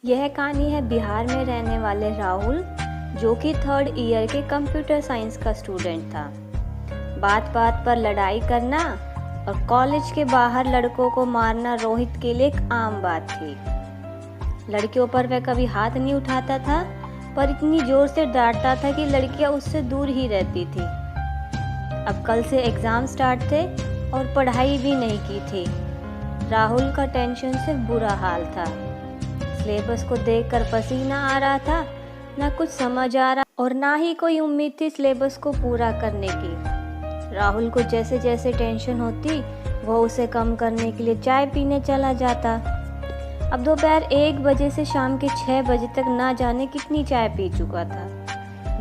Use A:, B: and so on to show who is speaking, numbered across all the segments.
A: यह कहानी है बिहार में रहने वाले राहुल, जो कि 3rd ईयर के कंप्यूटर साइंस का स्टूडेंट था। बात बात पर लड़ाई करना और कॉलेज के बाहर लड़कों को मारना रोहित के लिए एक आम बात थी। लड़कियों पर वह कभी हाथ नहीं उठाता था, पर इतनी जोर से डांटता था कि लड़कियां उससे दूर ही रहती थी। अब कल से एग्ज़ाम स्टार्ट थे और पढ़ाई भी नहीं की थी। राहुल का टेंशन से बुरा हाल था। सिलेबस को देखकर पसीना आ रहा था, ना कुछ समझ आ रहा और ना ही कोई उम्मीद थी सिलेबस को पूरा करने की। राहुल को जैसे जैसे टेंशन होती, वो उसे कम करने के लिए चाय पीने चला जाता। अब दोपहर 1 बजे से शाम के 6 बजे तक ना जाने कितनी चाय पी चुका था।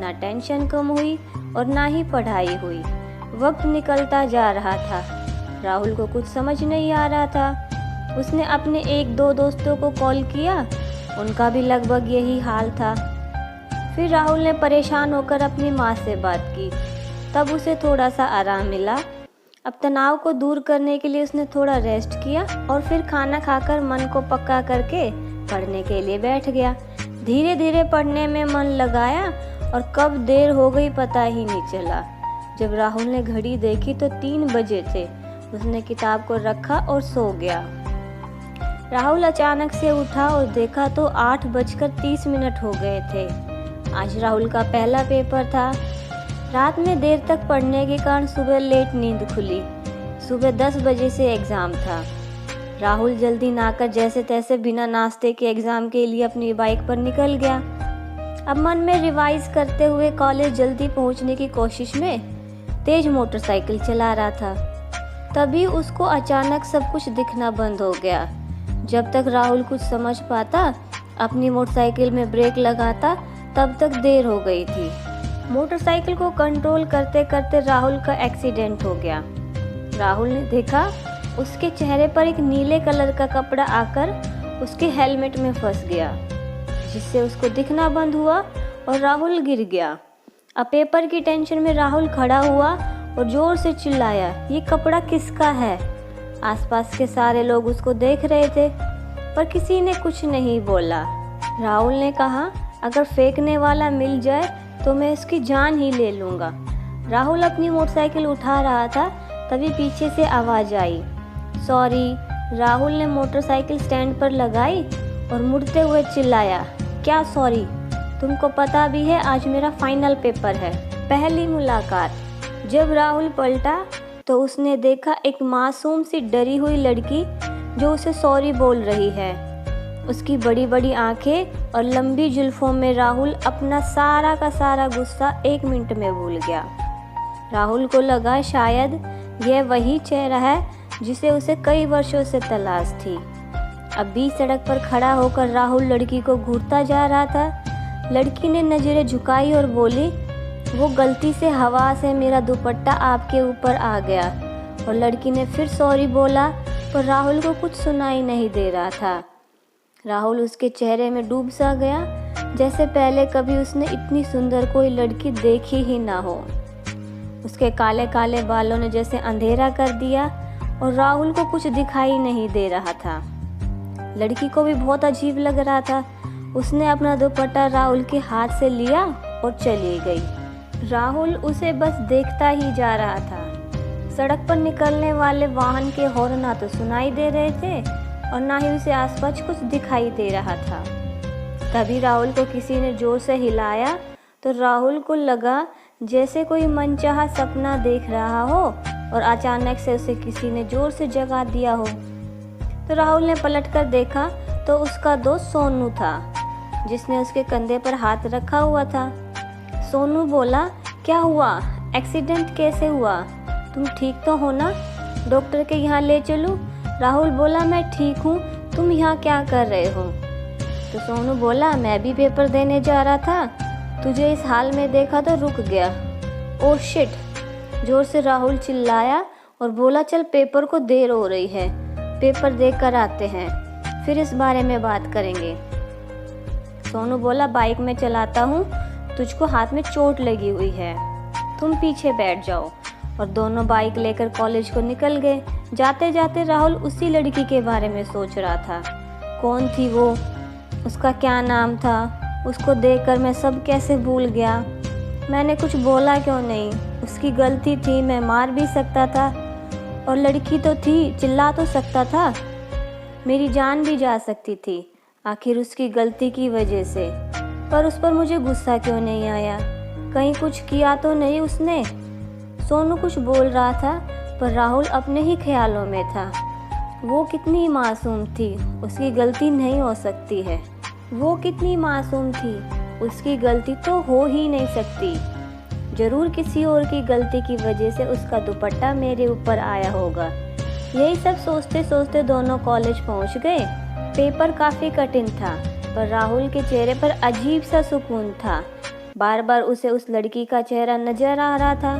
A: ना टेंशन कम हुई और ना ही पढ़ाई हुई। वक्त निकलता जा रहा था। राहुल को कुछ समझ नहीं आ रहा था। उसने अपने 1-2 दोस्तों को कॉल किया, उनका भी लगभग यही हाल था। फिर राहुल ने परेशान होकर अपनी माँ से बात की, तब उसे थोड़ा सा आराम मिला। अब तनाव को दूर करने के लिए उसने थोड़ा रेस्ट किया और फिर खाना खाकर मन को पक्का करके पढ़ने के लिए बैठ गया। धीरे धीरे पढ़ने में मन लगाया और कब देर हो गई पता ही नहीं चला। जब राहुल ने घड़ी देखी तो 3 बजे थे। उसने किताब को रखा और सो गया। राहुल अचानक से उठा और देखा तो 8:30 हो गए थे। आज राहुल का पहला पेपर था। रात में देर तक पढ़ने के कारण सुबह लेट नींद खुली। सुबह 10 बजे से एग्ज़ाम था। राहुल जल्दी नहाकर जैसे तैसे बिना नाश्ते के एग्ज़ाम के लिए अपनी बाइक पर निकल गया। अब मन में रिवाइज करते हुए कॉलेज जल्दी पहुंचने की कोशिश में तेज मोटरसाइकिल चला रहा था। तभी उसको अचानक सब कुछ दिखना बंद हो गया। जब तक राहुल कुछ समझ पाता, अपनी मोटरसाइकिल में ब्रेक लगाता, तब तक देर हो गई थी। मोटरसाइकिल को कंट्रोल करते करते राहुल का एक्सीडेंट हो गया। राहुल ने देखा उसके चेहरे पर एक नीले कलर का कपड़ा आकर उसके हेलमेट में फंस गया, जिससे उसको दिखना बंद हुआ और राहुल गिर गया। अब पेपर की टेंशन में राहुल खड़ा हुआ और जोर से चिल्लाया, ये कपड़ा किसका है? आसपास के सारे लोग उसको देख रहे थे, पर किसी ने कुछ नहीं बोला। राहुल ने कहा, अगर फेंकने वाला मिल जाए तो मैं इसकी जान ही ले लूँगा। राहुल अपनी मोटरसाइकिल उठा रहा था, तभी पीछे से आवाज़ आई, सॉरी। राहुल ने मोटरसाइकिल स्टैंड पर लगाई और मुड़ते हुए चिल्लाया, क्या सॉरी? तुमको पता भी है आज मेरा फाइनल पेपर है। पहली मुलाकात। जब राहुल पलटा तो उसने देखा एक मासूम सी डरी हुई लड़की जो उसे सॉरी बोल रही है। उसकी बड़ी बड़ी आंखें और लंबी जुल्फों में राहुल अपना सारा का सारा गुस्सा 1 मिनट में भूल गया। राहुल को लगा शायद यह वही चेहरा है जिसे उसे कई वर्षों से तलाश थी। अब बीच सड़क पर खड़ा होकर राहुल लड़की को घूरता जा रहा था। लड़की ने नज़रें झुकाई और बोली, वो गलती से हवा से मेरा दुपट्टा आपके ऊपर आ गया। और लड़की ने फिर सॉरी बोला, पर राहुल को कुछ सुनाई नहीं दे रहा था। राहुल उसके चेहरे में डूब सा गया, जैसे पहले कभी उसने इतनी सुंदर कोई लड़की देखी ही ना हो। उसके काले काले बालों ने जैसे अंधेरा कर दिया और राहुल को कुछ दिखाई नहीं दे रहा था। लड़की को भी बहुत अजीब लग रहा था। उसने अपना दुपट्टा राहुल के हाथ से लिया और चली गई। राहुल उसे बस देखता ही जा रहा था। सड़क पर निकलने वाले वाहन के हॉर्न ना तो सुनाई दे रहे थे और ना ही उसे आसपास कुछ दिखाई दे रहा था। तभी राहुल को किसी ने जोर से हिलाया तो राहुल को लगा जैसे कोई मनचाहा सपना देख रहा हो और अचानक से उसे किसी ने जोर से जगा दिया हो। तो राहुल ने पलटकर देखा तो उसका दोस्त सोनू था, जिसने उसके कंधे पर हाथ रखा हुआ था। सोनू बोला, क्या हुआ? एक्सीडेंट कैसे हुआ? तुम ठीक तो हो ना? डॉक्टर के यहाँ ले चलूँ? राहुल बोला, मैं ठीक हूँ, तुम यहाँ क्या कर रहे हो? तो सोनू बोला, मैं भी पेपर देने जा रहा था, तुझे इस हाल में देखा तो रुक गया। Oh shit! जोर से राहुल चिल्लाया और बोला, चल पेपर को देर हो रही है, पेपर देख कर आते हैं, फिर इस बारे में बात करेंगे। सोनू बोला, बाइक में चलाता हूँ, तुझको हाथ में चोट लगी हुई है, तुम पीछे बैठ जाओ। और दोनों बाइक लेकर कॉलेज को निकल गए। जाते जाते राहुल उसी लड़की के बारे में सोच रहा था। कौन थी वो? उसका क्या नाम था, उसको देखकर मैं सब कैसे भूल गया। मैंने कुछ बोला क्यों नहीं, उसकी गलती थी, मैं मार भी सकता था और लड़की तो थी, चिल्ला तो सकता था, मेरी जान भी जा सकती थी आखिर उसकी गलती की वजह से। पर उस पर मुझे गुस्सा क्यों नहीं आया, कहीं कुछ किया तो नहीं उसने। सोनू कुछ बोल रहा था पर राहुल अपने ही ख्यालों में था। वो कितनी मासूम थी, उसकी गलती नहीं हो सकती है। वो कितनी मासूम थी, उसकी गलती तो हो ही नहीं सकती। जरूर किसी और की गलती की वजह से उसका दुपट्टा मेरे ऊपर आया होगा। यही सब सोचते सोचते दोनों कॉलेज पहुंच गए। पेपर काफ़ी कठिन था पर राहुल के चेहरे पर अजीब सा सुकून था। बार बार उसे उस लड़की का चेहरा नजर आ रहा था।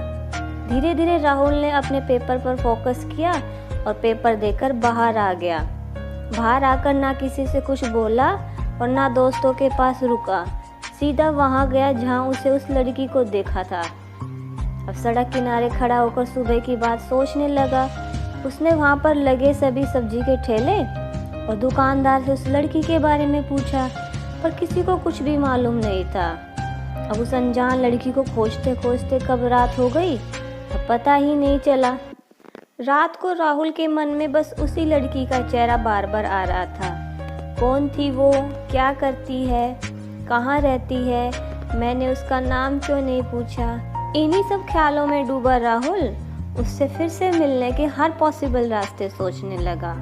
A: धीरे धीरे राहुल ने अपने पेपर पर फोकस किया और पेपर देकर बाहर आ गया। बाहर आकर ना किसी से कुछ बोला और ना दोस्तों के पास रुका, सीधा वहां गया जहां उसे उस लड़की को देखा था। अब सड़क किनारे खड़ा होकर सुबह की बात सोचने लगा। उसने वहां पर लगे सभी सब्जी के ठेले और दुकानदार से उस लड़की के बारे में पूछा, पर किसी को कुछ भी मालूम नहीं था। अब उस अनजान लड़की को खोजते खोजते कब रात हो गई तो पता ही नहीं चला। रात को राहुल के मन में बस उसी लड़की का चेहरा बार बार आ रहा था। कौन थी वो, क्या करती है, कहाँ रहती है, मैंने उसका नाम क्यों नहीं पूछा। इन्हीं सब ख्यालों में डूबा राहुल उससे फिर से मिलने के हर पॉसिबल रास्ते सोचने लगा।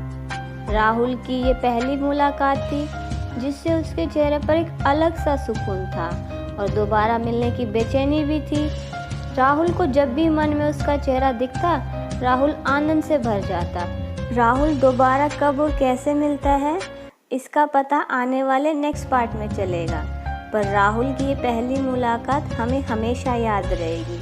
A: राहुल की ये पहली मुलाकात थी जिससे उसके चेहरे पर एक अलग सा सुकून था और दोबारा मिलने की बेचैनी भी थी। राहुल को जब भी मन में उसका चेहरा दिखता, राहुल आनंद से भर जाता। राहुल दोबारा कब और कैसे मिलता है, इसका पता आने वाले नेक्स्ट पार्ट में चलेगा। पर राहुल की ये पहली मुलाकात हमें हमेशा याद रहेगी।